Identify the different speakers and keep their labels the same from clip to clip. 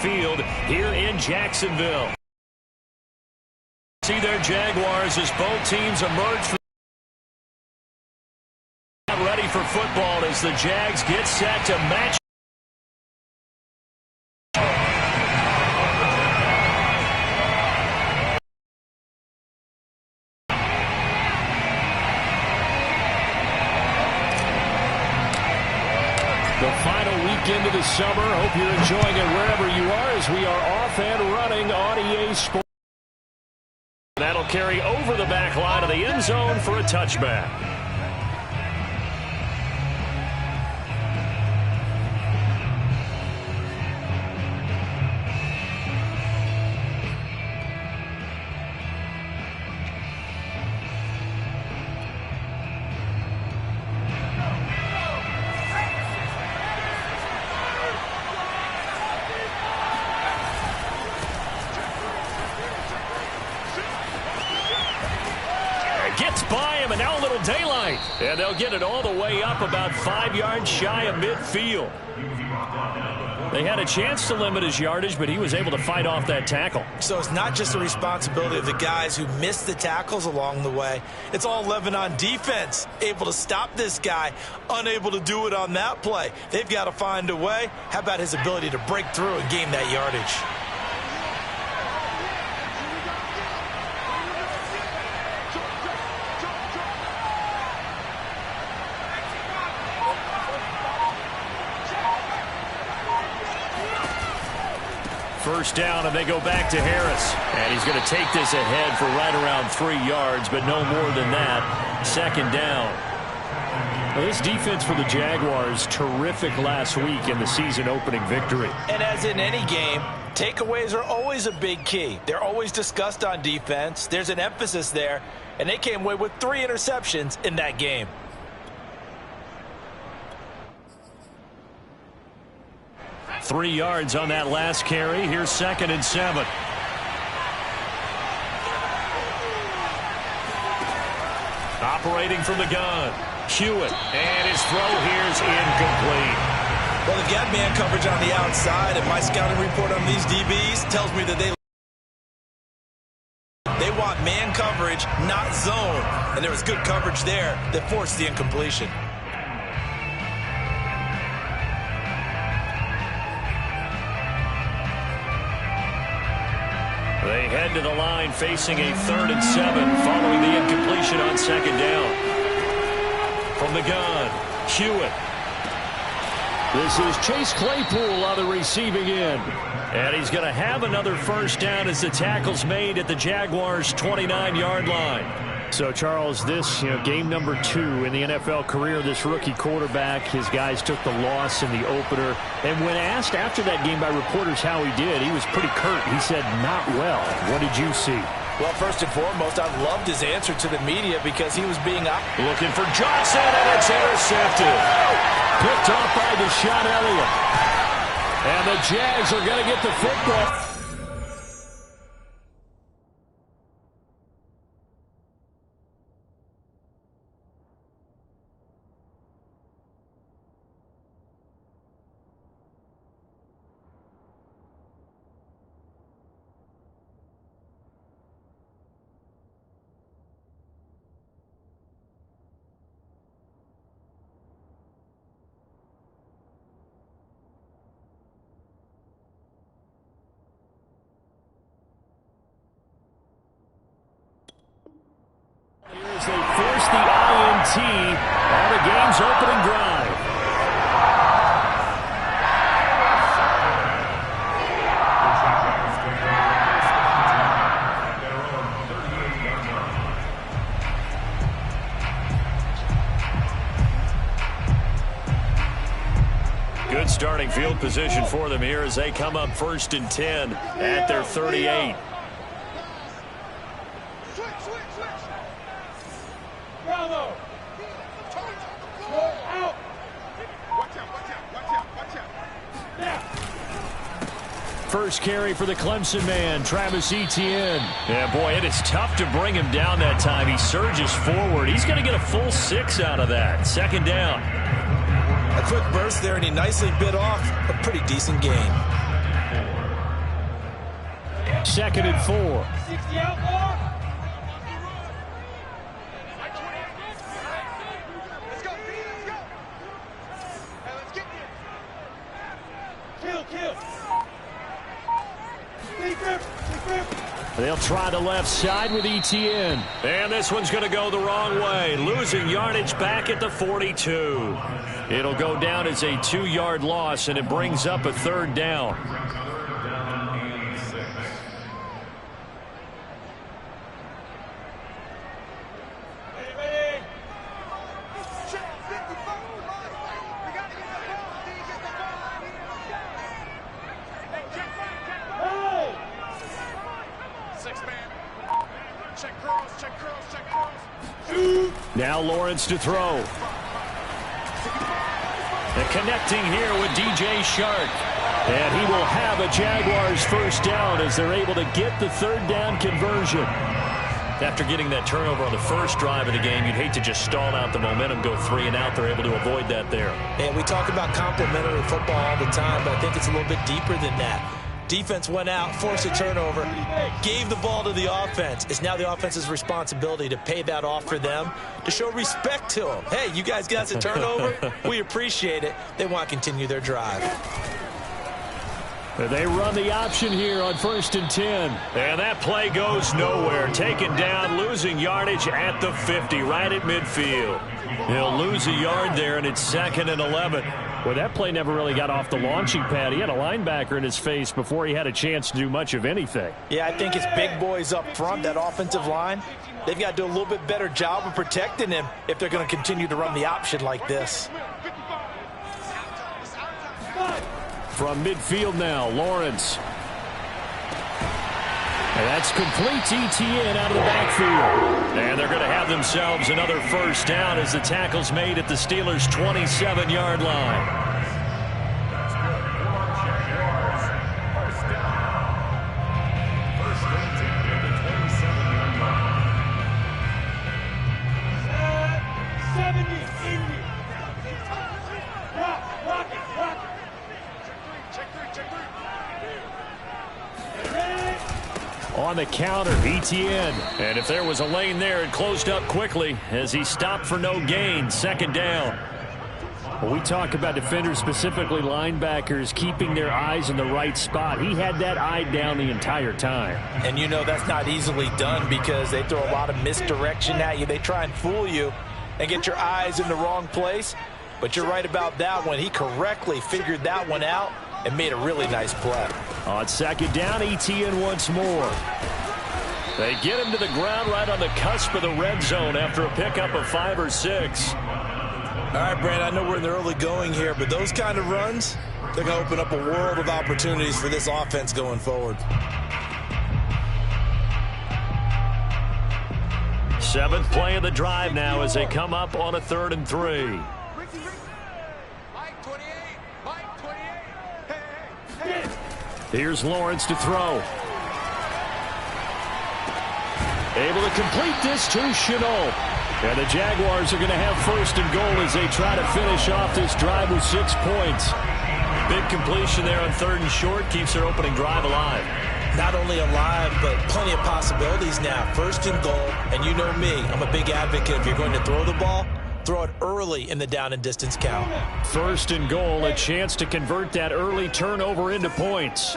Speaker 1: Field here in Jacksonville. See their Jaguars as both teams emerge from ready for football as the Jags get set to match. The final weekend of the summer. Hope you're enjoying it wherever you are as we are off and running on EA Sports. That'll carry over the back line of the end zone for a touchback. Gets by him, and now a little daylight. And they'll get it all the way up about 5 yards shy of midfield. They had a chance to limit his yardage, but he was able to fight off that tackle.
Speaker 2: So it's not just the responsibility of the guys who missed the tackles along the way. It's all 11 on defense, able to stop this guy, unable to do it on that play. They've got to find a way. How about his ability to break through and gain that yardage?
Speaker 1: First down, and they go back to Harris. And he's going to take this ahead for right around 3 yards, but no more than that. Second down. Well, this defense for the Jaguars, terrific last week in the season-opening victory.
Speaker 2: And as in any game, takeaways are always a big key. They're always discussed on defense. There's an emphasis there, and they came away with 3 interceptions in that game.
Speaker 1: Three yards on that last carry. Here's 2nd and 7. Operating from the gun, Hewitt, and his throw here's incomplete.
Speaker 2: Well, they've got man coverage on the outside, and my scouting report on these DBs tells me that they want man coverage, not zone. And there was good coverage there that forced the incompletion.
Speaker 1: They head to the line facing a 3rd and 7 following the incompletion on 2nd down. From the gun, Hewitt. This is Chase Claypool on the receiving end. And he's going to have another first down as the tackle's made at the Jaguars' 29-yard line. So, Charles, this, game number 2 in the NFL career of this rookie quarterback. His guys took the loss in the opener. And when asked after that game by reporters how he did, he was pretty curt. He said, not well. What did you see?
Speaker 2: Well, first and foremost, I loved his answer to the media because he was being up.
Speaker 1: Looking for Johnson, and it's intercepted. Picked off by Deshaun Elliott. And the Jags are going to get the football. As they force the INT on the game's opening drive. Good starting field position for them here as they come up 1st and 10 at their 38. First carry for the Clemson man, Travis Etienne. Yeah, boy, it is tough to bring him down that time. He surges forward. He's going to get a full 6 out of that. 2nd down.
Speaker 2: A quick burst there, and he nicely bit off a pretty decent gain.
Speaker 1: 2nd and 4. They'll try the left side with Etienne. And this one's going to go the wrong way. Losing yardage back at the 42. It'll go down as a 2-yard loss, and it brings up a 3rd down. Now Lawrence to throw. And connecting here with DJ Shark. And he will have a Jaguars 1st down as they're able to get the 3rd down conversion. After getting that turnover on the first drive of the game, you'd hate to just stall out the momentum, go 3 and out. They're able to avoid that there.
Speaker 2: And we talk about complementary football all the time, but I think it's a little bit deeper than that. Defense went out, forced a turnover, gave the ball to the offense. It's now the offense's responsibility to pay that off for them, to show respect to them. Hey, you guys got a turnover? We appreciate it. They want to continue their drive.
Speaker 1: They run the option here on 1st and 10. And that play goes nowhere. Taken down, losing yardage at the 50, right at midfield. He'll lose a yard there, and it's 2nd and 11. Well, that play never really got off the launching pad. He had a linebacker in his face before he had a chance to do much of anything.
Speaker 2: Yeah, I think it's big boys up front, that offensive line. They've got to do a little bit better job of protecting him if they're going to continue to run the option like this.
Speaker 1: From midfield now, Lawrence. And that's complete. Etienne out of the backfield. And they're going to have themselves another 1st down as the tackle's made at the Steelers' 27-yard line. On the counter, Etienne. And if there was a lane there, it closed up quickly as he stopped for no gain. 2nd down. Well, we talk about defenders, specifically linebackers, keeping their eyes in the right spot. He had that eye down the entire time.
Speaker 2: And you know that's not easily done because they throw a lot of misdirection at you. They try and fool you and get your eyes in the wrong place. But you're right about that one. He correctly figured that one out and made a really nice play.
Speaker 1: On 2nd down, Etienne once more. They get him to the ground right on the cusp of the red zone after a pickup of 5 or 6.
Speaker 2: All right, Brandon, I know we're in the early going here, but those kind of runs, they're going to open up a world of opportunities for this offense going forward.
Speaker 1: 7th play of the drive now as they come up on a 3rd and 3. Here's Lawrence to throw. Able to complete this to Chenault. And the Jaguars are going to have 1st and goal as they try to finish off this drive with 6 points. Big completion there on 3rd and short. Keeps their opening drive alive.
Speaker 2: Not only alive, but plenty of possibilities now. 1st and goal. And you know me, I'm a big advocate. If you're going to throw the ball, throw it early in the down and distance count.
Speaker 1: 1st and goal, a chance to convert that early turnover into points.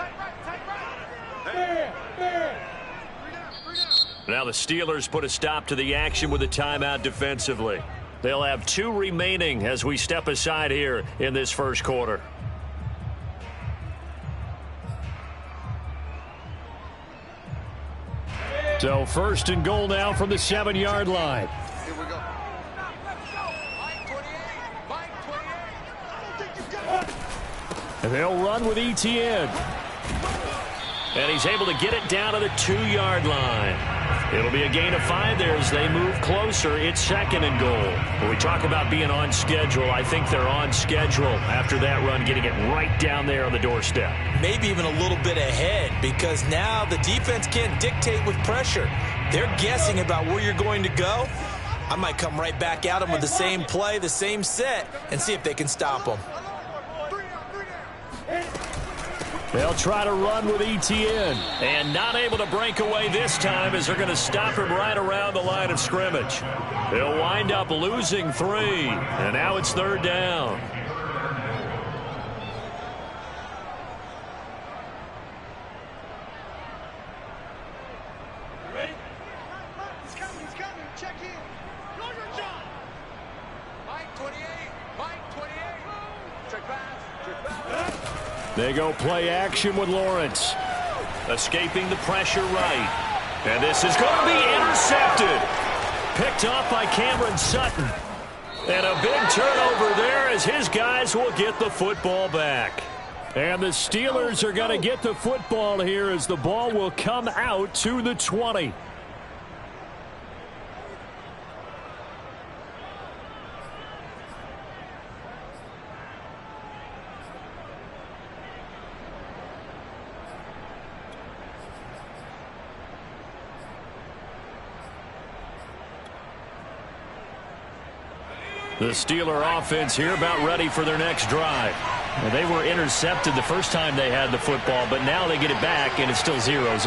Speaker 1: Now the Steelers put a stop to the action with a timeout defensively. They'll have 2 remaining as we step aside here in this 1st quarter. So 1st and goal now from the 7-yard line. And they'll run with Etienne. And he's able to get it down to the 2-yard line. It'll be a gain of 5 there as they move closer. It's 2nd and goal. When we talk about being on schedule, I think they're on schedule after that run, getting it right down there on the doorstep. Maybe even a little bit ahead because now the defense can't dictate with pressure. They're guessing about where you're going to go. I might come right back at them with the same play, the same set, and see if they can stop them. They'll try to run with ETN. And not able to break away this time as they're going to stop him right around the line of scrimmage. They'll wind up losing 3. And now it's 3rd down.
Speaker 3: Ready? He's coming. Check in. Go your job. Mike 28. Mike 28. Check pass.
Speaker 1: They go play action with Lawrence. Escaping the pressure right. And this is going to be intercepted. Picked off by Cameron Sutton. And a big turnover there as his guys will get the football back. And the Steelers are going to get the football here as the ball will come out to the 20. The Steeler offense here about ready for their next drive. Well, they were intercepted the first time they had the football, but now they get it back, and it's still 0-0.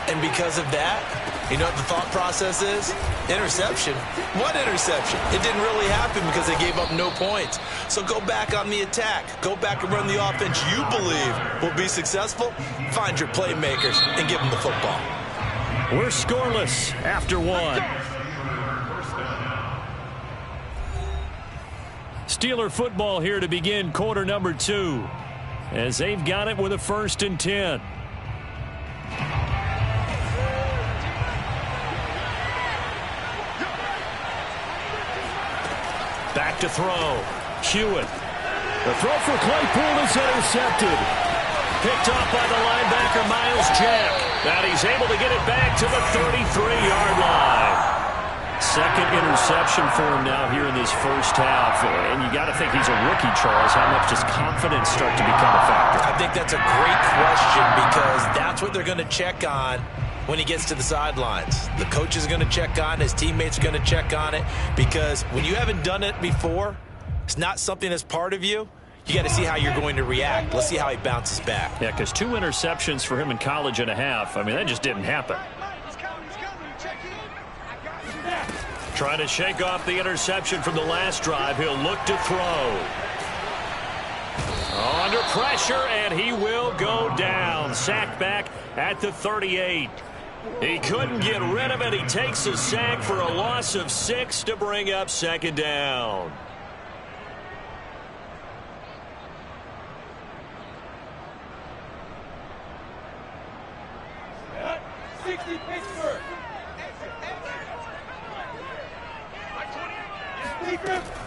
Speaker 2: And because of that, you know what the thought process is? Interception. What interception? It didn't really happen because they gave up no points. So go back on the attack. Go back and run the offense you believe will be successful. Find your playmakers and give them the football.
Speaker 1: We're scoreless after 1. Steeler football here to begin quarter number 2 as they've got it with a 1st and 10. Back to throw. Hewitt. The throw for Claypool is intercepted. Picked off by the linebacker Miles Jack. And he's able to get it back to the 33-yard line. Second interception for him now here in this first half. And you got to think he's a rookie, Charles. How much does confidence start to become a factor?
Speaker 2: I think that's a great question because that's what they're going to check on when he gets to the sidelines. The coach is going to check on it. His teammates are going to check on it because when you haven't done it before, it's not something that's part of you. You got to see how you're going to react. Let's see how he bounces back.
Speaker 1: Yeah, because 2 interceptions for him in college and a half. I mean, that just didn't happen. Trying to shake off the interception from the last drive. He'll look to throw. Under pressure, and he will go down. Sacked back at the 38. He couldn't get rid of it. He takes a sack for a loss of 6 to bring up 2nd down.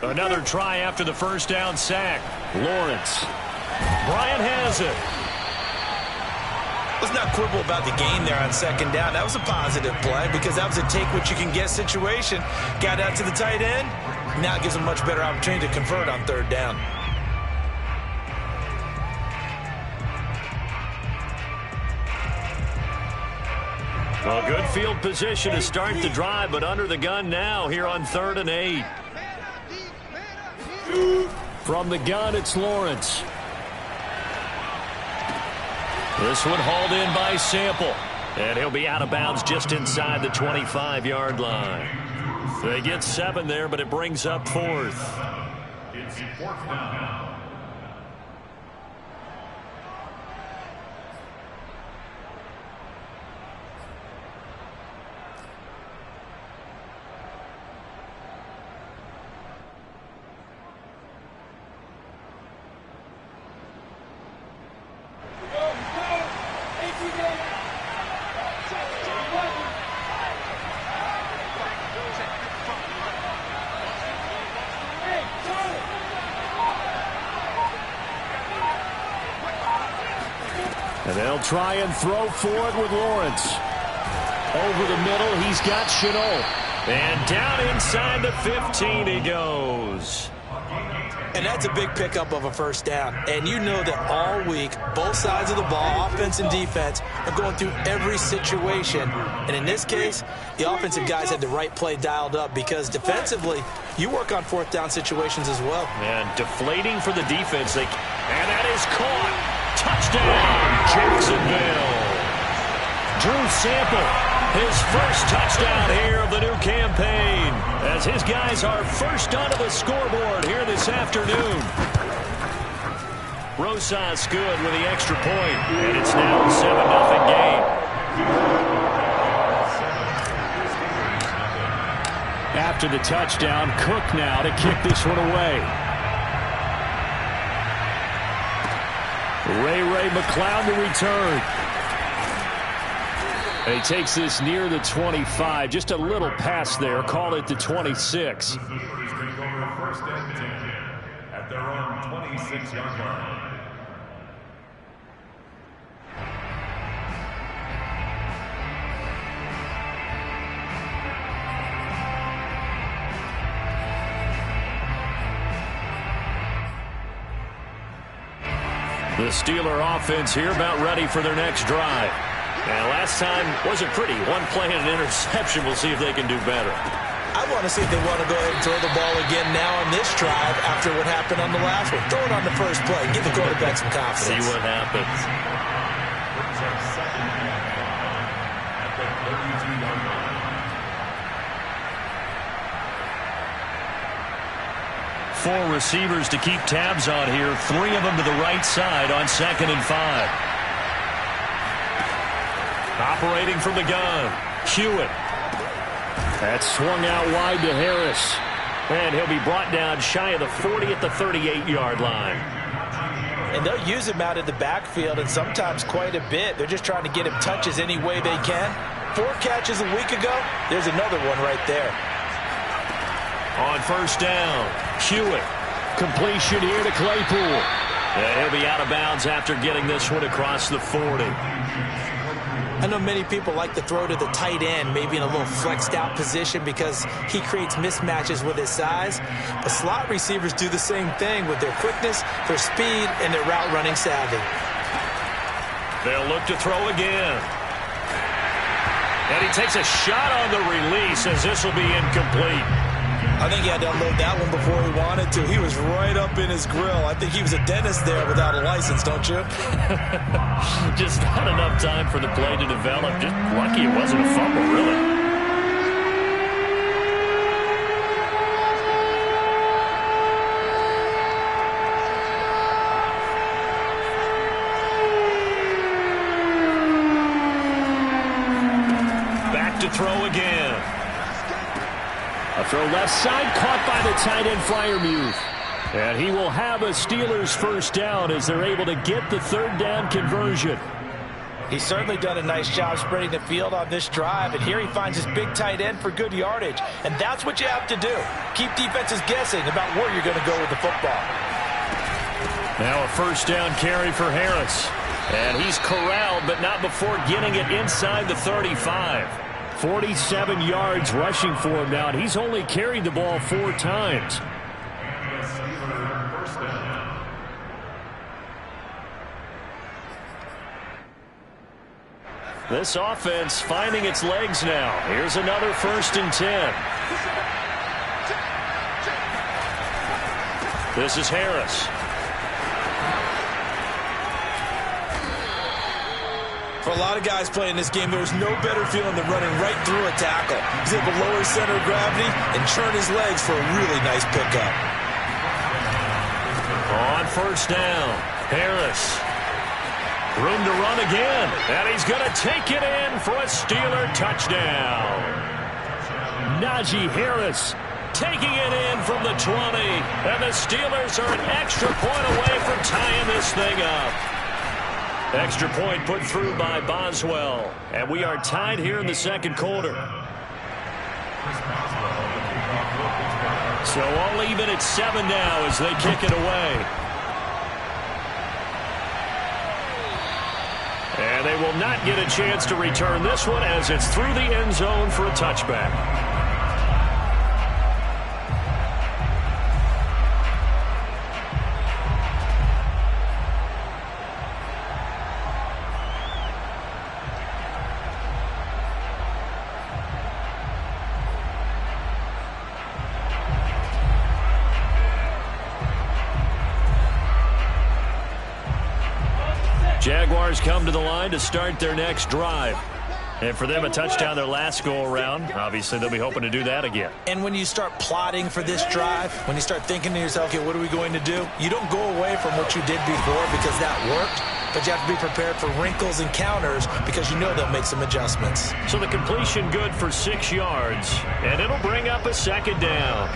Speaker 1: Another try after the first down sack. Lawrence. Bryant has it.
Speaker 2: Let's not quibble about the gain there on 2nd down. That was a positive play because that was a take-what-you-can-get situation. Got out to the tight end. Now it gives him a much better opportunity to convert on 3rd down.
Speaker 1: Well, good field position to start the drive, but under the gun now here on 3rd and 8. From the gun, it's Lawrence. This one hauled in by Sample. And he'll be out of bounds just inside the 25-yard line. They get 7 there, but it brings up 4th.
Speaker 4: It's 4th down.
Speaker 1: And they'll try and throw for it with Lawrence. Over the middle, he's got Chenault. And down inside the 15 he goes.
Speaker 2: And that's a big pickup of a 1st down. And you know that all week, both sides of the ball, offense and defense, are going through every situation. And in this case, the offensive guys had the right play dialed up because defensively, you work on 4th down situations as well.
Speaker 1: And deflating for the defense. And that is caught. Touchdown, Jacksonville. Drew Sample, his first touchdown here of the new campaign, as his guys are first onto the scoreboard here this afternoon. Rosas good with the extra point, and it's now a 7-0 game.
Speaker 5: After the touchdown, Cook now to kick this one away. Ray McCloud to return. And he takes this near the 25. Just a little pass there. Call it the 26.
Speaker 4: First and 10 at their own 26-yard line.
Speaker 1: The Steeler offense here about ready for their next drive. And last time wasn't pretty. One play and an interception. We'll see if they can do better.
Speaker 2: I want to see if they want to go ahead and throw the ball again now on this drive after what happened on the last one. Throw it on the first play. Give the quarterback some confidence.
Speaker 1: See what happens.
Speaker 4: At the 32-yard line.
Speaker 1: Four receivers to keep tabs on here. Three of them to the right side on 2nd and 5. Operating from the gun, Hewitt.
Speaker 5: That's swung out wide to Harris.
Speaker 1: And he'll be brought down shy of the 40 at the 38-yard line.
Speaker 2: And they'll use him out of the backfield, and sometimes quite a bit. They're just trying to get him touches any way they can. 4 catches a week ago. There's another one right there.
Speaker 1: On first down, Hewitt.
Speaker 5: Completion here to Claypool.
Speaker 1: And he'll be out of bounds after getting this one across the 40.
Speaker 2: I know many people like to throw to the tight end, maybe in a little flexed out position because he creates mismatches with his size. But slot receivers do the same thing with their quickness, their speed, and their route running savvy.
Speaker 1: They'll look to throw again. And he takes a shot on the release as this will be incomplete.
Speaker 2: I think he had to unload that one before he wanted to. He was right up in his grill. I think he was a dentist there without a license, don't you?
Speaker 1: Just not enough time for the play to develop. Just lucky it wasn't a fumble, really. Back to throw again.
Speaker 5: A throw left side, caught by the tight end Freiermuth. And he will have a Steelers first down as they're able to get the 3rd down conversion.
Speaker 2: He's certainly done a nice job spreading the field on this drive, and here he finds his big tight end for good yardage. And that's what you have to do. Keep defenses guessing about where you're going to go with the football.
Speaker 1: Now a first down carry for Harris. And he's corralled, but not before getting it inside the 35.
Speaker 5: 47 yards rushing for him now, and he's only carried the ball 4 times.
Speaker 1: This offense finding its legs now. Here's another 1st and 10. This is Harris.
Speaker 2: For a lot of guys playing this game, there was no better feeling than running right through a tackle. He's able to lower his center of gravity and churn his legs for a really nice pickup.
Speaker 1: On first down, Harris. Room to run again, and he's going to take it in for a Steeler touchdown.
Speaker 5: Najee Harris
Speaker 1: taking it in from the 20, and the Steelers are an extra point away from tying this thing up. Extra point put through by Boswell, and we are tied here in the 2nd quarter. So all even at 7 now as they kick it away. And they will not get a chance to return this one as it's through the end zone for a touchback. Jaguars come to the line to start their next drive. And for them, a touchdown their last go-around. Obviously, they'll be hoping to do that again.
Speaker 2: And when you start plotting for this drive, when you start thinking to yourself, okay, what are we going to do? You don't go away from what you did before because that worked, but you have to be prepared for wrinkles and counters because you know they'll make some adjustments.
Speaker 1: So the completion good for 6 yards, and it'll bring up a second down.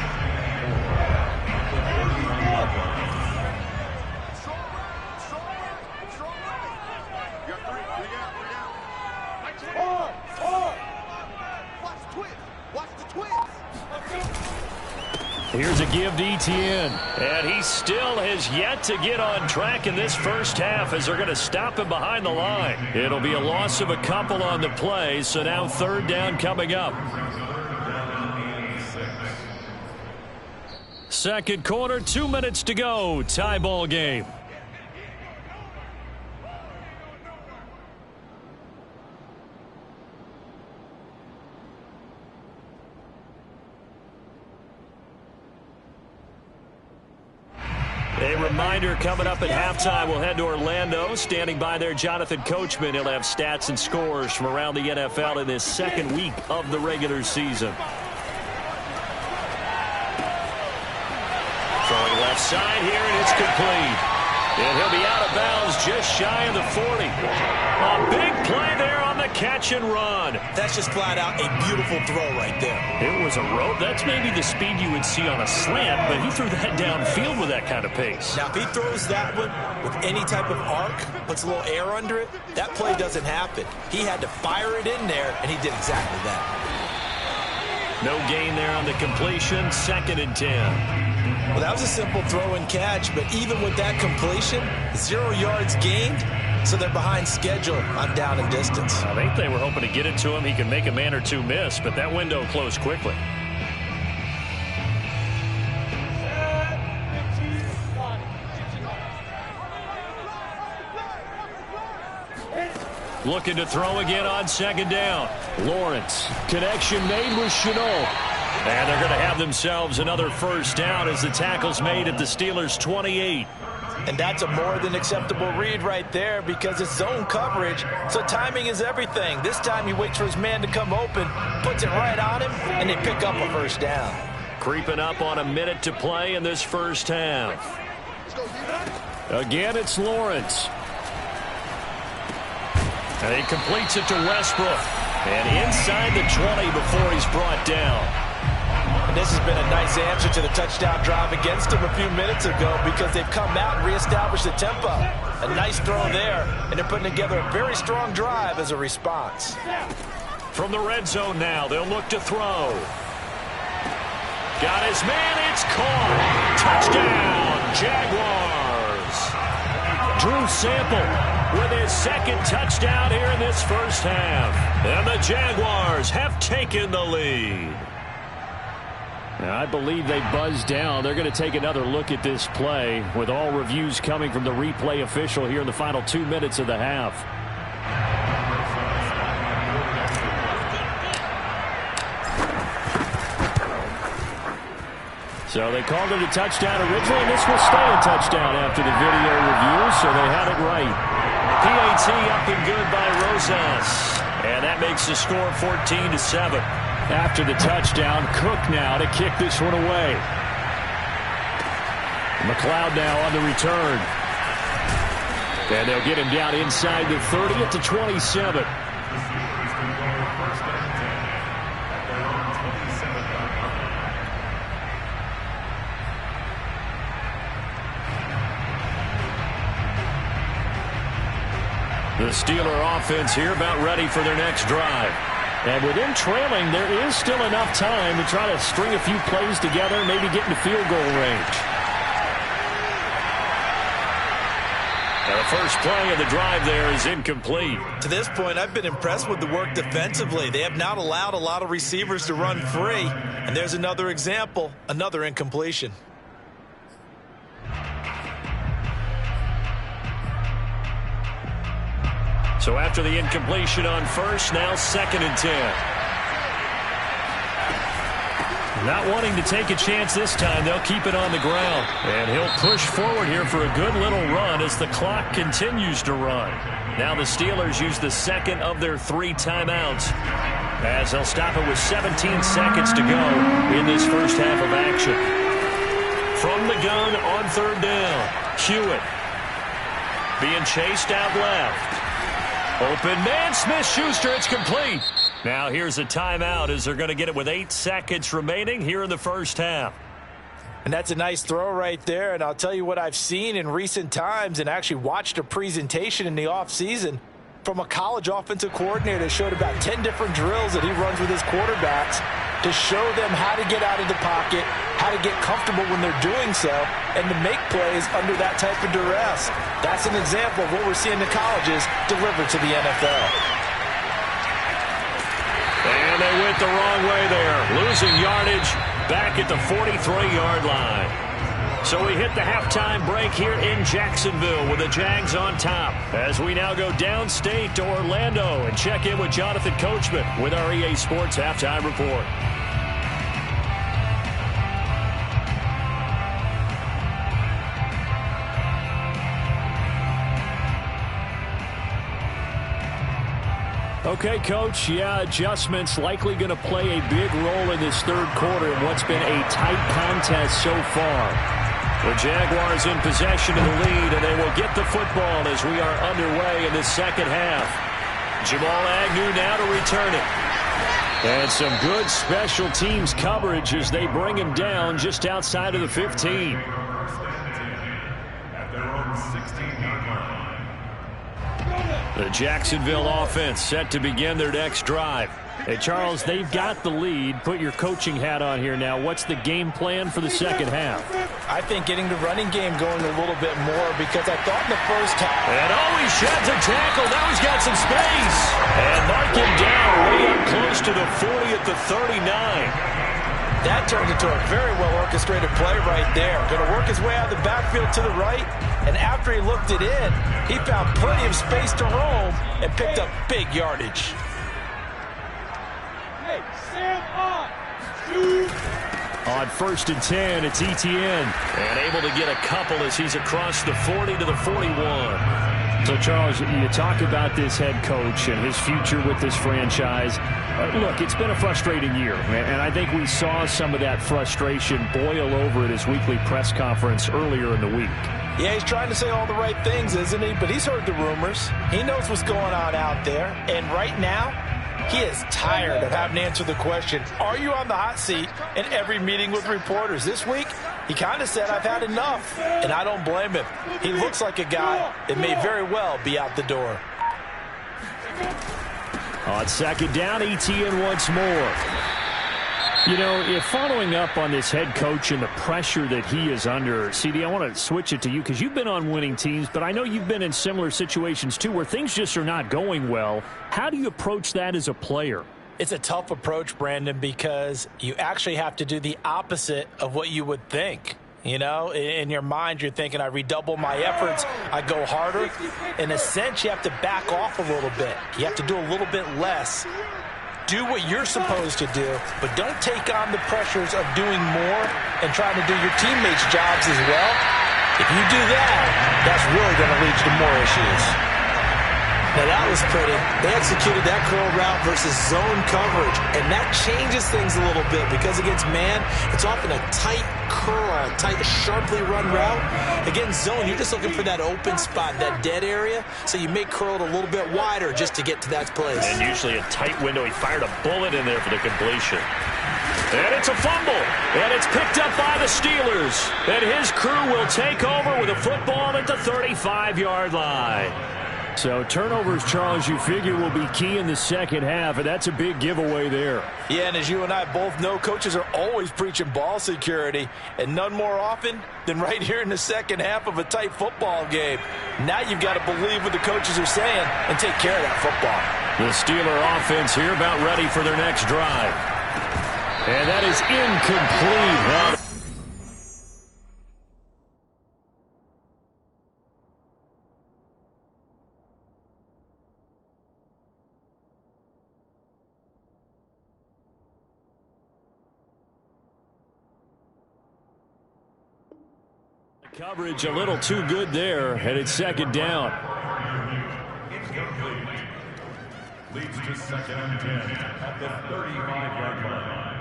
Speaker 1: Here's a give to Etienne. And he still has yet to get on track in this first half as they're going to stop him behind the line. It'll be a loss of a couple on the play, so now third down coming up. Second quarter, 2 minutes to go. Tie ball game. A reminder coming up at halftime, we'll head to Orlando. Standing by there, Jonathan Coachman. He'll have stats and scores from around the NFL in this second week of the regular season. Throwing left side here, and it's complete. And he'll be out of bounds just shy of the 40. A big play there on the catch and run.
Speaker 2: That's just flat out a beautiful throw right there.
Speaker 1: It was a rope. That's maybe the speed you would see on a slant, but he threw that downfield with that kind of pace.
Speaker 2: Now, if he throws that one with any type of arc, puts a little air under it, that play doesn't happen. He had to fire it in there, and he did exactly that.
Speaker 1: No gain there on the completion. 2nd and 10.
Speaker 2: Well, that was a simple throw and catch, but even with that completion, 0 yards gained, so they're behind schedule on down and distance.
Speaker 1: I think they were hoping to get it to him. He could make a man or two miss, but that window closed quickly. Looking to throw again on 2nd down. Lawrence. Connection made with Chenault. And they're going to have themselves another first down as the tackle's made at the Steelers' 28.
Speaker 2: And that's a more than acceptable read right there because it's zone coverage, so timing is everything. This time he waits for his man to come open, puts it right on him, and they pick up a first down.
Speaker 1: Creeping up on a minute to play in this first half. Again, it's Lawrence. And he completes it to Westbrook. And inside the 20 before he's brought down.
Speaker 2: And this has been a nice answer to the touchdown drive against them a few minutes ago because they've come out and reestablished the tempo. A nice throw there, and they're putting together a very strong drive as a response.
Speaker 1: From the red zone now, they'll look to throw. Got his man, it's caught. Touchdown, Jaguars. Drew Sample with his second touchdown here in this first half. And the Jaguars have taken the lead. Now, I believe they buzzed down. They're going to take another look at this play with all reviews coming from the replay official here in the final 2 minutes of the half. So they called it a touchdown originally, and this will stay a touchdown after the video review, so they had it right. PAT up and good by Rosas. And that makes the score 14-7. After the touchdown, Cook now to kick this one away. McLeod now on the return. And they'll get him down inside the 30 at the 27. The Steeler offense here about ready for their next drive. And with them trailing, there is still enough time to try to string a few plays together and maybe get into field goal range. Now the first play of the drive there is incomplete.
Speaker 2: To this point, I've been impressed with the work defensively. They have not allowed a lot of receivers to run free. And there's another example, another incompletion.
Speaker 1: So after the incompletion on first, now 2nd and 10.
Speaker 5: Not wanting to take a chance this time, they'll keep it on the ground. And he'll push forward here for a good little run as the clock continues to run. Now the Steelers use the second of their 3 timeouts, as they'll stop it with 17 seconds to go in this first half of action. From the gun on third down, Hewitt being chased out left. Open man, Smith-Schuster, it's complete. Now here's a timeout as they're going to get it with 8 seconds remaining here in the first half.
Speaker 2: And that's a nice throw right there. And I'll tell you what I've seen in recent times and actually watched a presentation in the offseason from a college offensive coordinator that showed about 10 different drills that he runs with his quarterbacks to show them how to get out of the pocket, how to get comfortable when they're doing so, and to make plays under that type of duress. That's an example of what we're seeing the colleges deliver to the NFL.
Speaker 5: And they went the wrong way there, losing yardage back at the 43-yard line. So we hit the halftime break here in Jacksonville with the Jags on top, as we now go downstate to Orlando and check in with Jonathan Coachman with our EA Sports Halftime Report. Okay, Coach, yeah, adjustments likely going to play a big role in this third quarter in what's been a tight contest so far. The Jaguars in possession of the lead, and they will get the football as we are underway in this second half. Jamal Agnew now to return it. And some good special teams coverage as they bring him down just outside of the 15.
Speaker 4: At their own 16-yard line.
Speaker 5: The Jacksonville offense set to begin their next drive. Hey, Charles, they've got the lead. Put your coaching hat on here now. What's the game plan for the second half?
Speaker 2: I think getting the running game going a little bit more, because I thought in the first half.
Speaker 5: And he sheds a tackle. Now he's got some space. And mark him down way up close to the 40 at the 39.
Speaker 2: That turned into a very well-orchestrated play right there. Going to work his way out of the backfield to the right, and after he looked it in, he found plenty of space to roam and picked up big yardage.
Speaker 3: Hey, stand on.
Speaker 5: On 1st and 10, it's Etienne. And able to get a couple as he's across the 40 to the 41. So, Charles, you talk about this head coach and his future with this franchise. Look, it's been a frustrating year, and I think we saw some of that frustration boil over at his weekly press conference earlier in the week.
Speaker 2: Yeah, he's trying to say all the right things, isn't he? But he's heard the rumors. He knows what's going on out there. And right now, he is tired of having to answer the question, are you on the hot seat, in every meeting with reporters. This week, he kind of said, I've had enough. And I don't blame him. He looks like a guy that may very well be out the door.
Speaker 5: On 2nd down, Etienne once more. You know, if following up on this head coach and the pressure that he is under, CD, I want to switch it to you because you've been on winning teams, but I know you've been in similar situations too where things just are not going well. How do you approach that as a player?
Speaker 2: It's a tough approach, Brandon, because you actually have to do the opposite of what you would think. You know, in your mind, you're thinking, I redouble my efforts, I go harder. In a sense, you have to back off a little bit. You have to do a little bit less. Do what you're supposed to do, but don't take on the pressures of doing more and trying to do your teammates' jobs as well. If you do that, that's really going to lead to more issues. Now that was pretty. They executed that curl route versus zone coverage, and that changes things a little bit because against man, it's often a tight curl, tight, sharply run route. Against zone, you're just looking for that open spot, that dead area, so you make curl it a little bit wider just to get to that place.
Speaker 5: And usually a tight window. He fired a bullet in there for the completion. And it's a fumble, and it's picked up by the Steelers. And his crew will take over with a football at the 35-yard line. So turnovers, Charles, you figure will be key in the second half, and that's a big giveaway there.
Speaker 2: Yeah, and as you and I both know, coaches are always preaching ball security, and none more often than right here in the second half of a tight football game. Now you've got to believe what the coaches are saying and take care of that football.
Speaker 5: The Steeler offense here about ready for their next drive. And that is incomplete. Coverage a little too good there, and it's second down.
Speaker 4: Incomplete. Leads to second and 10 at the 35-yard line.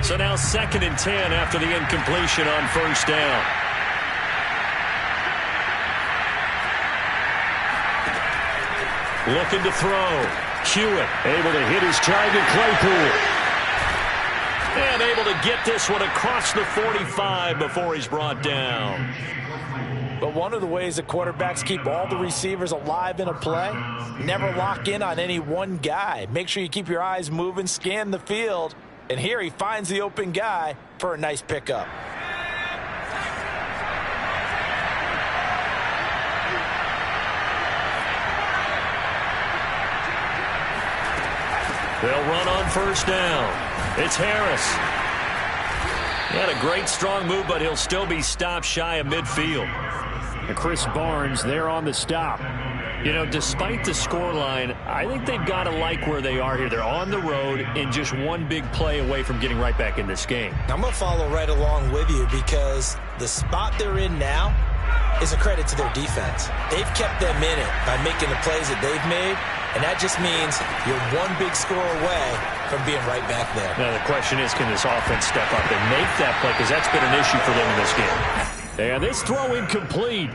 Speaker 5: So now second and 10 after the incompletion on first down. Looking to throw. Hewitt able to hit his target, Claypool. And able to get this one across the 45 before he's brought down.
Speaker 2: But one of the ways that quarterbacks keep all the receivers alive in a play, never lock in on any one guy. Make sure you keep your eyes moving, scan the field. And here he finds the open guy for a nice pickup.
Speaker 5: They'll run on first down. It's Harris. He had a great strong move, but he'll still be stopped shy of midfield. And Chris Barnes there on the stop. You know, despite the scoreline, I think they've got to like where they are here. They're on the road and just one big play away from getting right back in this game.
Speaker 2: I'm going to follow right along with you because the spot they're in now is a credit to their defense. They've kept them in it by making the plays that they've made, and that just means you're one big score away from being right back there.
Speaker 5: Now the question is, can this offense step up and make that play? Because that's been an issue for them in this game. And this throw incomplete.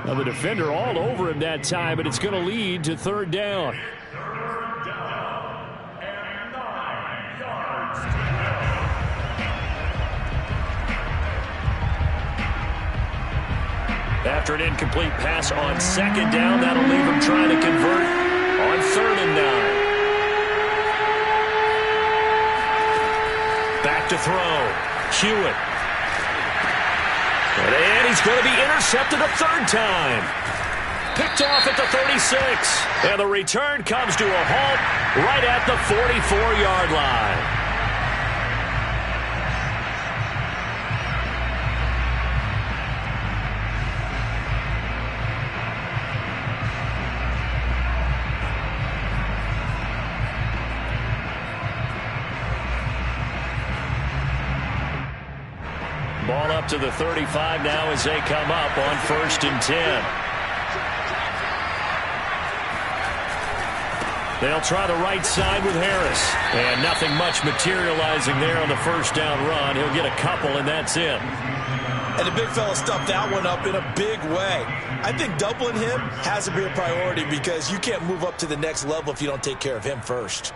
Speaker 5: Now the defender all over him that time, but it's going to lead to third down.
Speaker 4: Third down and 9 yards to go.
Speaker 5: After an incomplete pass on second down, that'll leave him trying to convert on third and 9. Back to throw. Hewitt. And he's going to be intercepted a third time. Picked off at the 36. And the return comes to a halt right at the 44-yard line. Ball up to the 35 now as they come up on first and 10. They'll try the right side with Harris. And nothing much materializing there on the first down run. He'll get a couple, and that's it.
Speaker 2: And the big fella stuffed that one up in a big way. I think doubling him has to be a priority because you can't move up to the next level if you don't take care of him first.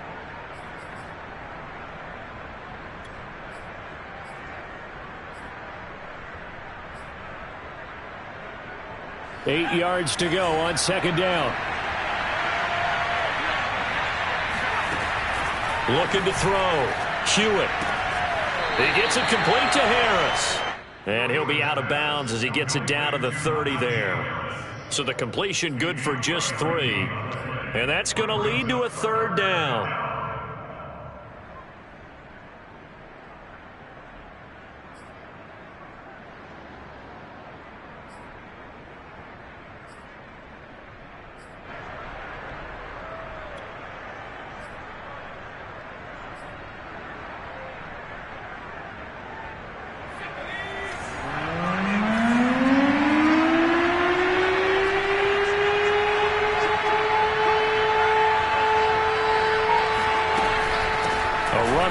Speaker 5: Eight yards to go on second down. Looking to throw. Hewitt. He gets it complete to Harris. And he'll be out of bounds as he gets it down to the 30 there. So the completion good for just 3. And that's going to lead to a third down.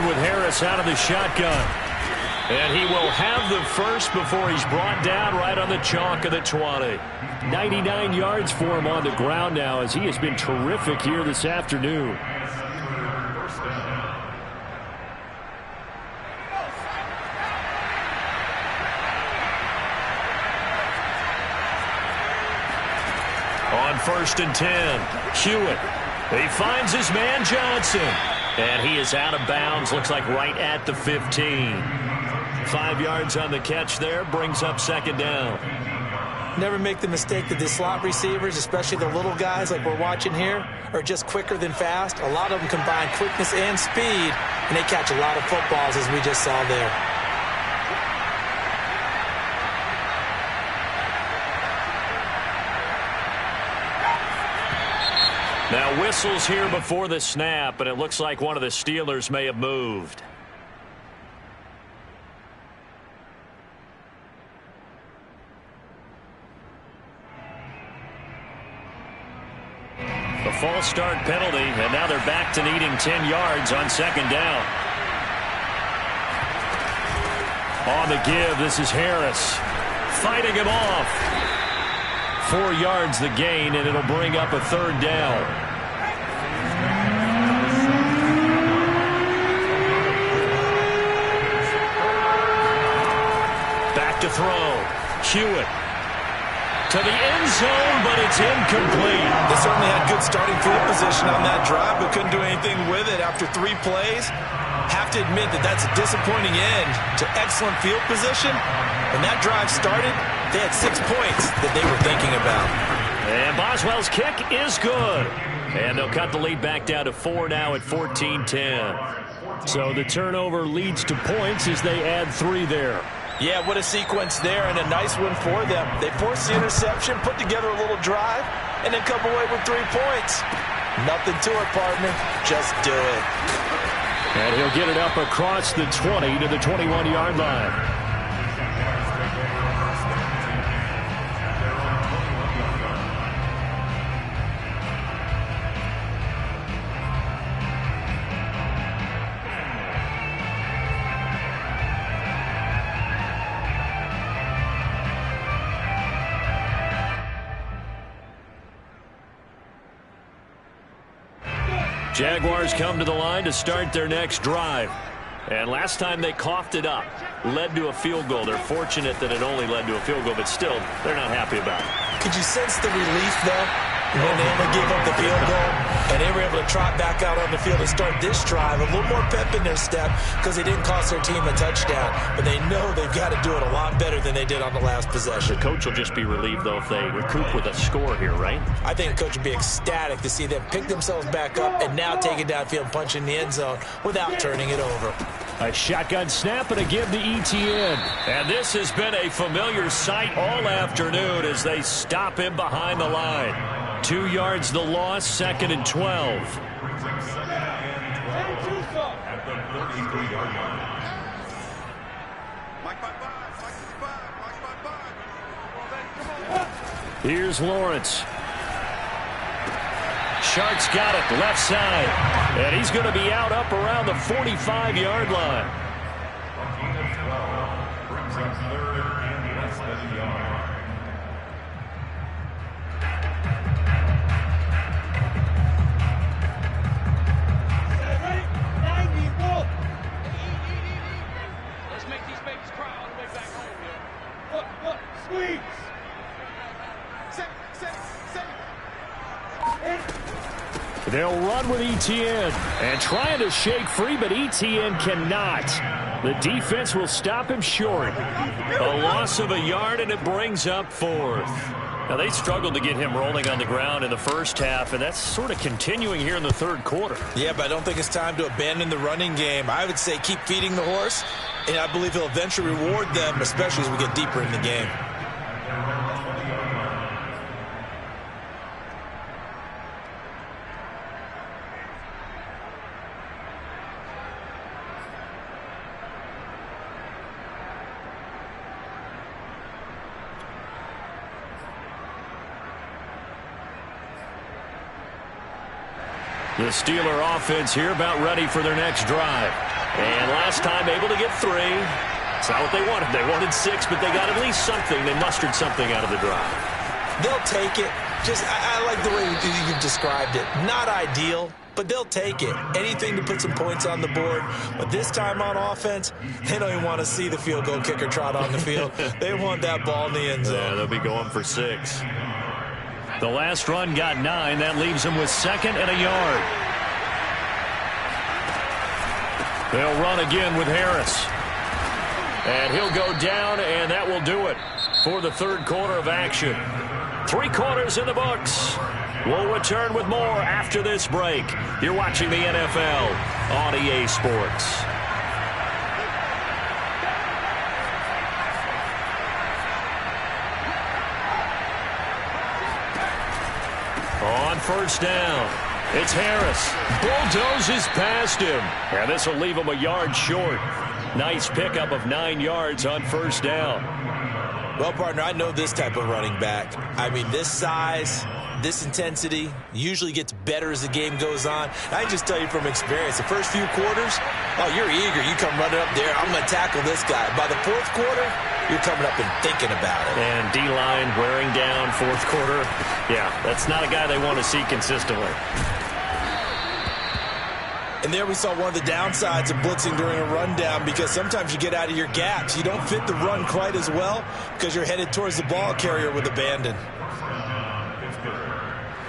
Speaker 5: With Harris out of the shotgun. And he will have the first before he's brought down right on the chalk of the 20. 99 yards for him on the ground now as he has been terrific here this afternoon. On first and 10, Hewitt. He finds his man Johnson. And he is out of bounds, looks like right at the 15. 5 yards on the catch there, brings up second down.
Speaker 2: Never make the mistake that the slot receivers, especially the little guys like we're watching here, are just quicker than fast. A lot of them combine quickness and speed, and they catch a lot of footballs, as we just saw there.
Speaker 5: Now with whistles here before the snap, and it looks like one of the Steelers may have moved. The false start penalty, and now they're back to needing 10 yards on second down. On the give, this is Harris. Fighting him off. 4 yards the gain, and it'll bring up a third down. Back to throw. Hewitt. To the end zone, but it's incomplete.
Speaker 2: They certainly had good starting field position on that drive, but couldn't do anything with it after 3 plays. Have to admit that that's a disappointing end to excellent field position. When that drive started, they had 6 points that they were thinking about.
Speaker 5: And Boswell's kick is good. And they'll cut the lead back down to 4 now at 14-10. So the turnover leads to points as they add 3 there.
Speaker 2: Yeah, what a sequence there, and a nice one for them. They forced the interception, put together a little drive, and then come away with 3 points. Nothing to it, partner. Just do it.
Speaker 5: And he'll get it up across the 20 to the 21-yard line. Jaguars come to the line to start their next drive. And last time they coughed it up, led to a field goal. They're fortunate that it only led to a field goal, but still, they're not happy about it.
Speaker 2: Could you sense the relief, though, when they only gave up the field goal? And they were able to trot back out on the field and start this drive. A little more pep in their step because they didn't cost their team a touchdown. But they know they've got to do it a lot better than they did on the last possession.
Speaker 5: The coach will just be relieved, though, if they recoup with a score here, right?
Speaker 2: I think the coach would be ecstatic to see them pick themselves back up and now take it downfield and punch in the end zone without turning it over.
Speaker 5: A shotgun snap and a give to ETN. And this has been a familiar sight all afternoon as they stop him behind the line. 2 yards the loss, 2nd and 12. Here's Lawrence. Shark's got it, left side. And he's going to be out up around the 45-yard line.
Speaker 4: Brings up 3rd and less than a yard.
Speaker 3: Let's make these babies cry all the way back home, yo. Look, squeeze.
Speaker 5: They'll run with ETN and trying to shake free, but ETN cannot. The defense will stop him short. A loss of a yard, and it brings up 4th. Now, they struggled to get him rolling on the ground in the first half, and that's sort of continuing here in the 3rd quarter.
Speaker 2: Yeah, but I don't think it's time to abandon the running game. I would say keep feeding the horse, and I believe he'll eventually reward them, especially as we get deeper in the game.
Speaker 5: The Steeler offense here about ready for their next drive. And last time able to get 3. It's not what they wanted. They wanted 6, but they got at least something. They mustered something out of the drive.
Speaker 2: They'll take it. I like the way you've described it. Not ideal, but they'll take it. Anything to put some points on the board. But this time on offense, they don't even want to see the field goal kicker trot on the field. They want that ball in the end zone.
Speaker 5: Yeah, they'll be going for 6. The last run got 9. That leaves them with 2nd and a yard. They'll run again with Harris. And he'll go down, and that will do it for the 3rd quarter of action. 3 quarters in the books. We'll return with more after this break. You're watching the NFL on EA Sports. On 1st down, It's Harris. Bulldozes past him. And this will leave him a yard short. Nice pickup of 9 yards on first down.
Speaker 2: Well, partner, I know this type of running back. I mean, this size, this intensity usually gets better as the game goes on. I can just tell you from experience, the first few quarters, oh, you're eager. You come running up there, I'm going to tackle this guy. By the fourth quarter, you're coming up and thinking about it.
Speaker 5: And D-line wearing down fourth quarter. Yeah, that's not a guy they want to see consistently.
Speaker 2: And there we saw one of the downsides of blitzing during a rundown, because sometimes you get out of your gaps. You don't fit the run quite as well because you're headed towards the ball carrier with abandon.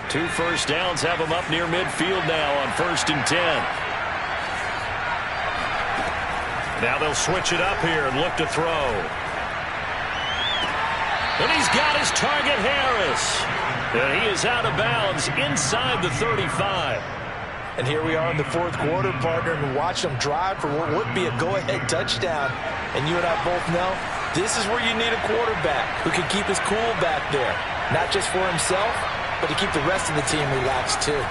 Speaker 5: 2 first downs have him up near midfield now on 1st and 10. Now they'll switch it up here and look to throw. And he's got his target, Harris. And he is out of bounds inside the 35.
Speaker 2: And here we are in the fourth quarter, partner, and watch them drive for what would be a go-ahead touchdown. And you and I both know this is where you need a quarterback who can keep his cool back there. Not just for himself, but to keep the rest of the team relaxed too.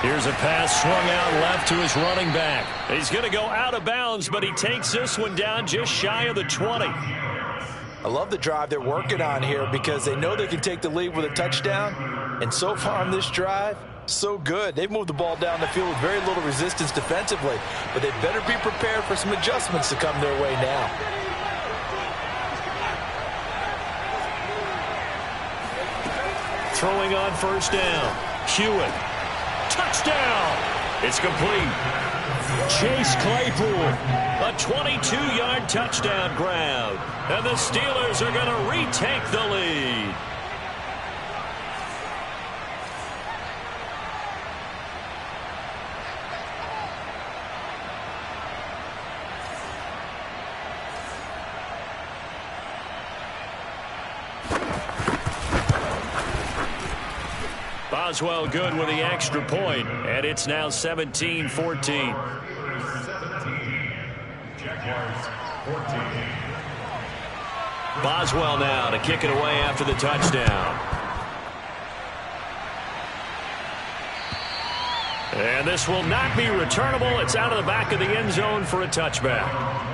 Speaker 5: Here's a pass swung out left to his running back. He's going to go out of bounds, but he takes this one down just shy of the 20.
Speaker 2: I love the drive they're working on here because they know they can take the lead with a touchdown. And so far on this drive, so good. They've moved the ball down the field with very little resistance defensively, but they better be prepared for some adjustments to come their way now.
Speaker 5: Throwing on first down. Hewitt. Touchdown. It's complete. Chase Claypool. A 22-yard touchdown grab. And the Steelers are going to retake the lead. Boswell good with the extra point, and it's now 17-14.
Speaker 4: Jaguars 14.
Speaker 5: Boswell now to kick it away after the touchdown. And this will not be returnable. It's out of the back of the end zone for a touchback.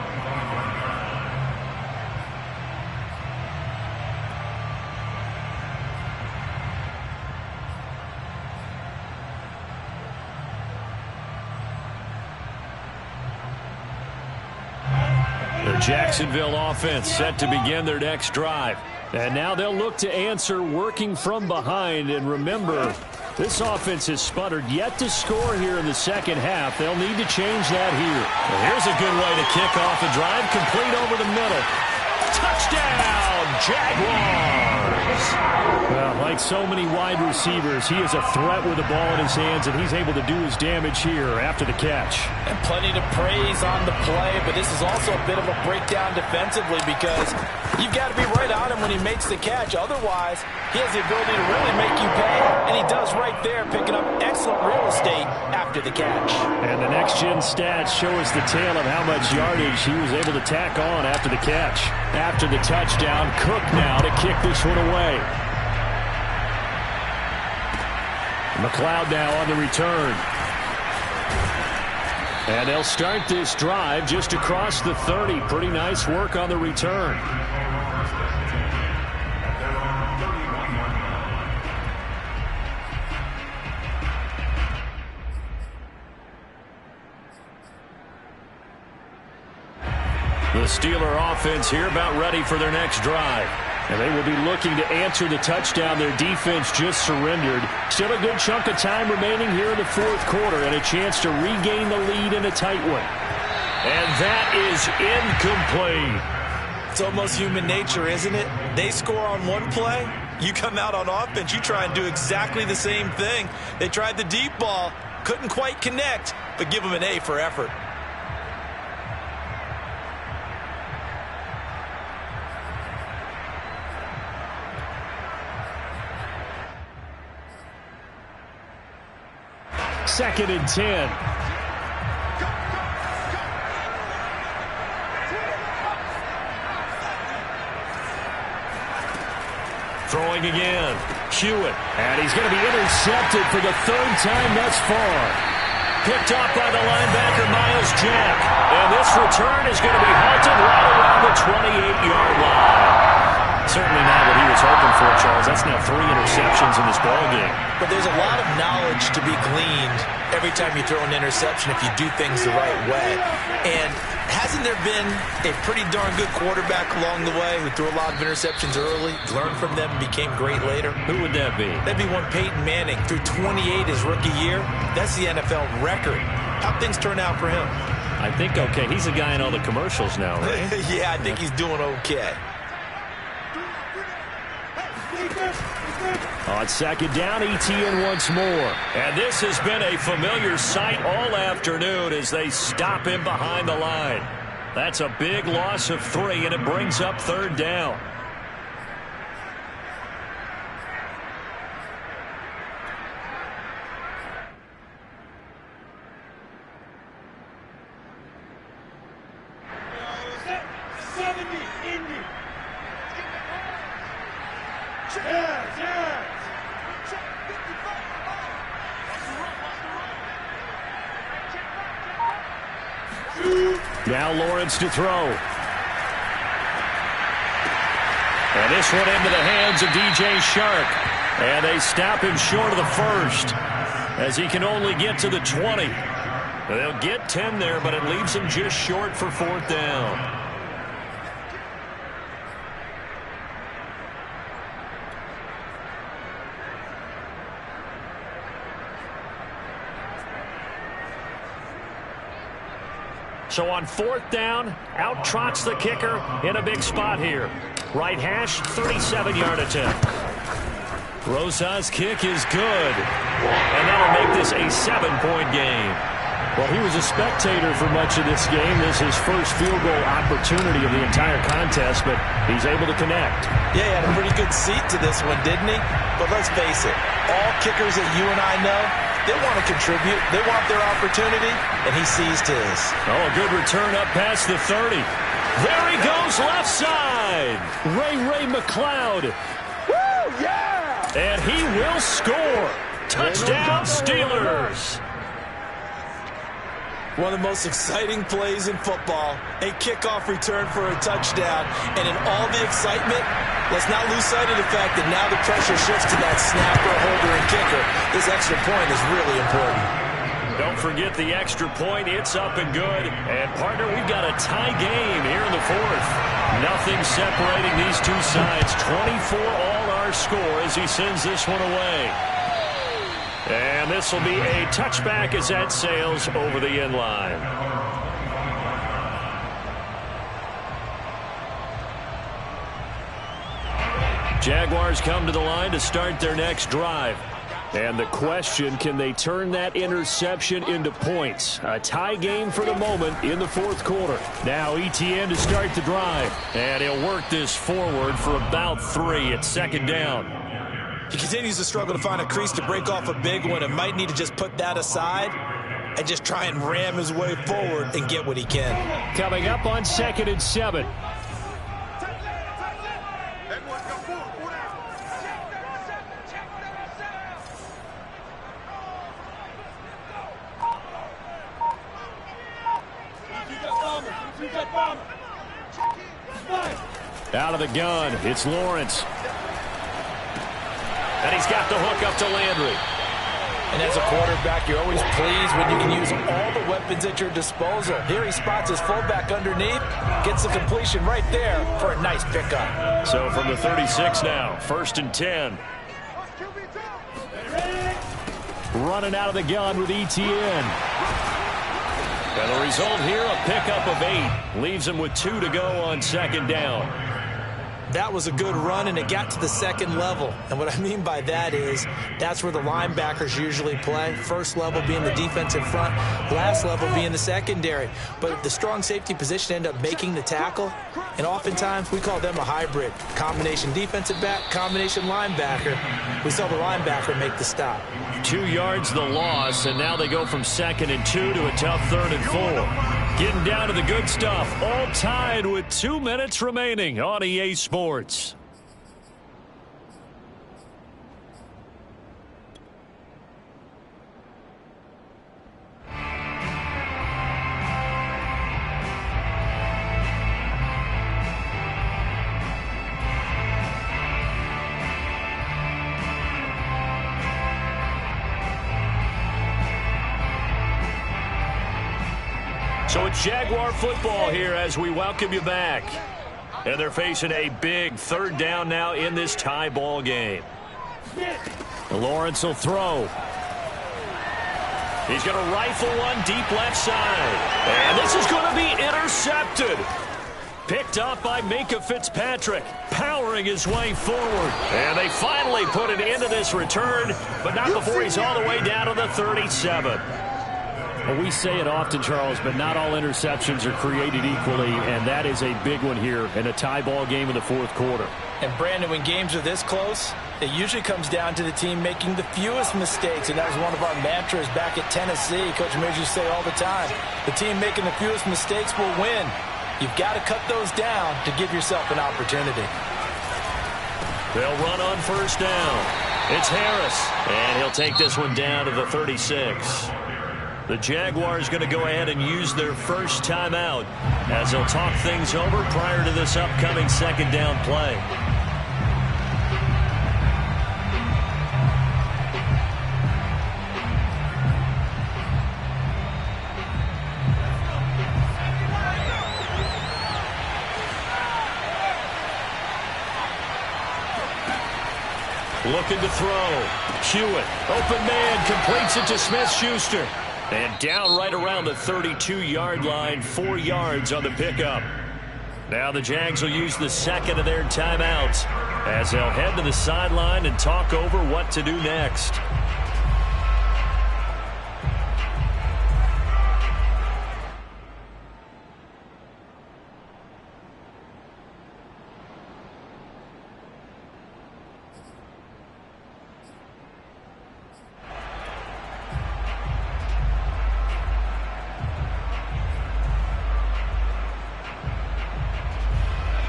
Speaker 5: The Jacksonville offense set to begin their next drive. And now they'll look to answer working from behind. And remember, this offense has sputtered yet to score here in the second half. They'll need to change that here. And here's a good way to kick off a drive, complete over the middle. Touchdown, Jaguars! Well, like so many wide receivers, he is a threat with the ball in his hands, and he's able to do his damage here after the catch.
Speaker 2: And plenty to praise on the play, but this is also a bit of a breakdown defensively because you've got to be right on him when he makes the catch. Otherwise, he has the ability to really make you pay, and he does right there, picking up excellent real estate after the catch.
Speaker 5: And the next-gen stats show us the tale of how much yardage he was able to tack on after the catch. After the touchdown, Cook now to kick this one away. McLeod now on the return. And they'll start this drive just across the 30. Pretty nice work on the return. The Steeler offense here about ready for their next drive. And they will be looking to answer the touchdown their defense just surrendered. Still a good chunk of time remaining here in the fourth quarter and a chance to regain the lead in a tight one. And that is incomplete.
Speaker 2: It's almost human nature, isn't it? They score on one play. You come out on offense, you try and do exactly the same thing. They tried the deep ball, couldn't quite connect, but give them an A for effort.
Speaker 5: Second and 10. Throwing again. Hewitt. And he's going to be intercepted for the third time thus far. Picked off by the linebacker, Miles Jack. And this return is going to be halted right around the 28-yard line. Certainly not what he was hoping for, Charles. That's now 3 interceptions in this ballgame.
Speaker 2: But there's a lot of knowledge to be gleaned every time you throw an interception if you do things the right way. And hasn't there been a pretty darn good quarterback along the way who threw a lot of interceptions early, learned from them, and became great later?
Speaker 5: Who would that be?
Speaker 2: That'd be one Peyton Manning. Threw 28 his rookie year. That's the NFL record. How'd things turn out for him?
Speaker 5: I think okay. He's a guy in all the commercials now, right?
Speaker 2: Yeah, I think he's doing okay.
Speaker 5: On second down, ETN once more. And this has been a familiar sight all afternoon as they stop him behind the line. That's a big loss of 3, and it brings up third down. Now Lawrence to throw. And this one into the hands of DJ Shark. And they stop him short of the first as he can only get to the 20. They'll get 10 there, but it leaves him just short for fourth down. So on fourth down, out trots the kicker in a big spot here. Right hash, 37-yard attempt. Rosa's kick is good. And that'll make this a 7-point game. Well, he was a spectator for much of this game. This is his first field goal opportunity of the entire contest, but he's able to connect.
Speaker 2: Yeah, he had a pretty good seat to this one, didn't he? But let's face it, all kickers that you and I know, they want to contribute. They want their opportunity, and he seized his.
Speaker 5: Oh, a good return up past the 30. There he goes, left side. Ray McLeod.
Speaker 3: Woo, yeah!
Speaker 5: And he will score. Touchdown, Steelers.
Speaker 2: One of the most exciting plays in football, a kickoff return for a touchdown. And in all the excitement, let's not lose sight of the fact that now the pressure shifts to that snapper, holder, and kicker. This extra point is really important.
Speaker 5: Don't forget the extra point. It's up and good. And, partner, we've got a tie game here in the fourth. Nothing separating these two sides. 24 all our score as he sends this one away. And this will be a touchback as that sails over the end line. Jaguars come to the line to start their next drive. And the question, can they turn that interception into points? A tie game for the moment in the fourth quarter. Now ETN to start the drive. And he'll work this forward for about 3 at second down.
Speaker 2: He continues to struggle to find a crease to break off a big one and might need to just put that aside and just try and ram his way forward and get what he can.
Speaker 5: Coming up on 2nd and 7. Out of the gun, it's Lawrence. And he's got the hook up to Landry.
Speaker 2: And as a quarterback, you're always pleased when you can use all the weapons at your disposal. Here he spots his fullback underneath, gets the completion right there for a nice pickup.
Speaker 5: So from the 36 now, 1st and 10. Running out of the gun with ETN. And the result here, a pickup of 8. Leaves him with 2 to go on 2nd down.
Speaker 2: That was a good run, and it got to the second level. And what I mean by that is that's where the linebackers usually play. First level being the defensive front, last level being the secondary. But the strong safety position ended up making the tackle, and oftentimes we call them a hybrid. Combination defensive back, combination linebacker. We saw the linebacker make the stop.
Speaker 5: 2 yards the loss, and now they go from 2nd and 2 to a tough 3rd and 4. Getting down to the good stuff, all tied with 2 minutes remaining on EA Sports. So it's Jaguar football here as we welcome you back. And they're facing a big third down now in this tie ball game. Lawrence will throw. He's going to rifle one deep left side. And this is going to be intercepted. Picked up by Minka Fitzpatrick, powering his way forward. And they finally put it into this return, but not before he's all the way down to the 37.
Speaker 6: Well, we say it often, Charles, but not all interceptions are created equally, and that is a big one here in a tie ball game in the fourth quarter.
Speaker 2: And, Brandon, when games are this close, it usually comes down to the team making the fewest mistakes, and that was one of our mantras back at Tennessee. Coach Mears used to say all the time, the team making the fewest mistakes will win. You've got to cut those down to give yourself an opportunity.
Speaker 5: They'll run on first down. It's Harris, and he'll take this one down to the 36. The Jaguars going to go ahead and use their first timeout as they'll talk things over prior to this upcoming second down play. Looking to throw. Hewitt, open man, completes it to Smith-Schuster. And down right around the 32-yard line, 4 yards on the pickup. Now the Jags will use the second of their timeouts as they'll head to the sideline and talk over what to do next.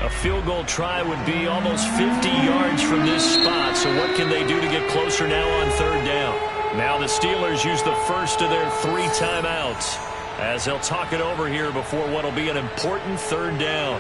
Speaker 5: A field goal try would be almost 50 yards from this spot. So what can they do to get closer now on third down? Now the Steelers use the first of their 3 timeouts as they'll talk it over here before what will be an important third down.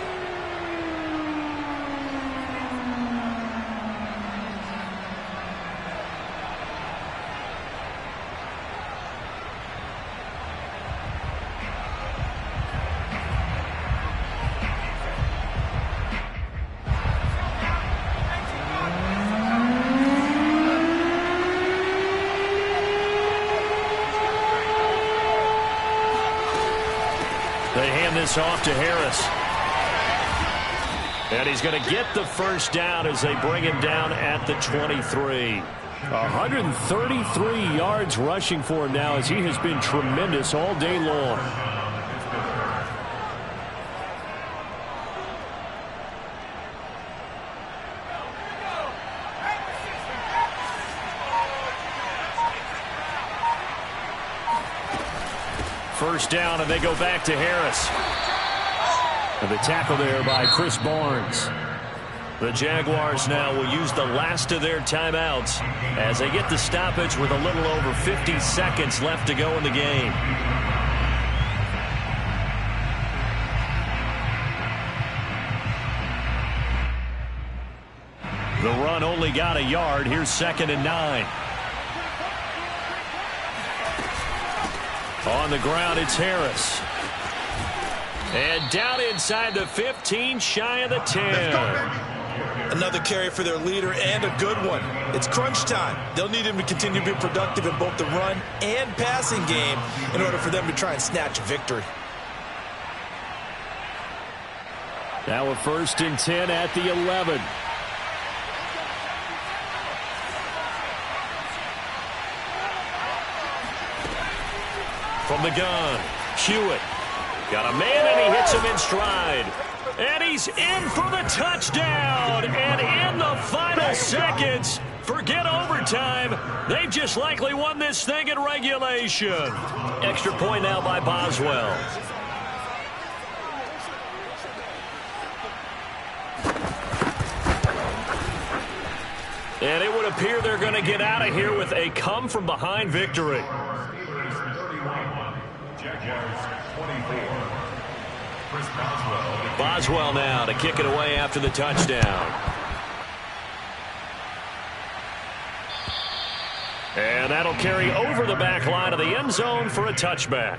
Speaker 5: They hand this off to Harris. And he's going to get the first down as they bring him down at the 23.
Speaker 6: 133 yards rushing for him now as he has been tremendous all day long.
Speaker 5: First down, and they go back to Harris.
Speaker 6: And the tackle there by Chris Barnes.
Speaker 5: The Jaguars now will use the last of their timeouts as they get the stoppage with a little over 50 seconds left to go in the game. The run only got a yard. Here's 2nd and 9. On the ground, it's Harris. And down inside the 15, shy of the 10.
Speaker 2: Another carry for their leader and a good one. It's crunch time. They'll need him to continue to be productive in both the run and passing game in order for them to try and snatch a victory.
Speaker 6: Now a 1st and 10 at the 11.
Speaker 5: From the gun, Hewitt. Got a man, and he hits him in stride. And he's in for the touchdown. And in the final seconds, forget overtime. They've just likely won this thing in regulation. Extra point now by Boswell. And it would appear they're going to get out of here with a come-from-behind victory. Boswell now to kick it away after the touchdown. And that'll carry over the back line of the end zone for a touchback.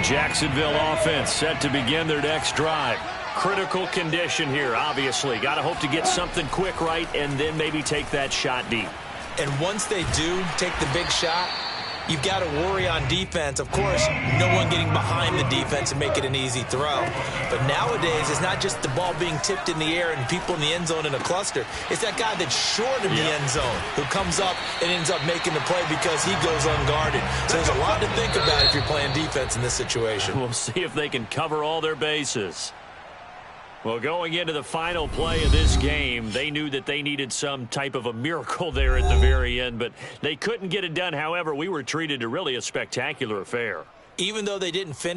Speaker 5: Jacksonville offense set to begin their next drive. Critical condition here, obviously. Got to hope to get something quick right and then maybe take that shot deep.
Speaker 2: And once they do take the big shot, you've got to worry on defense. Of course, no one getting behind the defense and make it an easy throw. But nowadays, it's not just the ball being tipped in the air and people in the end zone in a cluster. It's that guy that's short in the end zone who comes up and ends up making the play because he goes unguarded. So there's a lot to think about if you're playing defense in this situation.
Speaker 5: We'll see if they can cover all their bases. Well, going into the final play of this game, they knew that they needed some type of a miracle there at the very end, but they couldn't get it done. However, we were treated to really a spectacular affair.
Speaker 2: Even though they didn't finish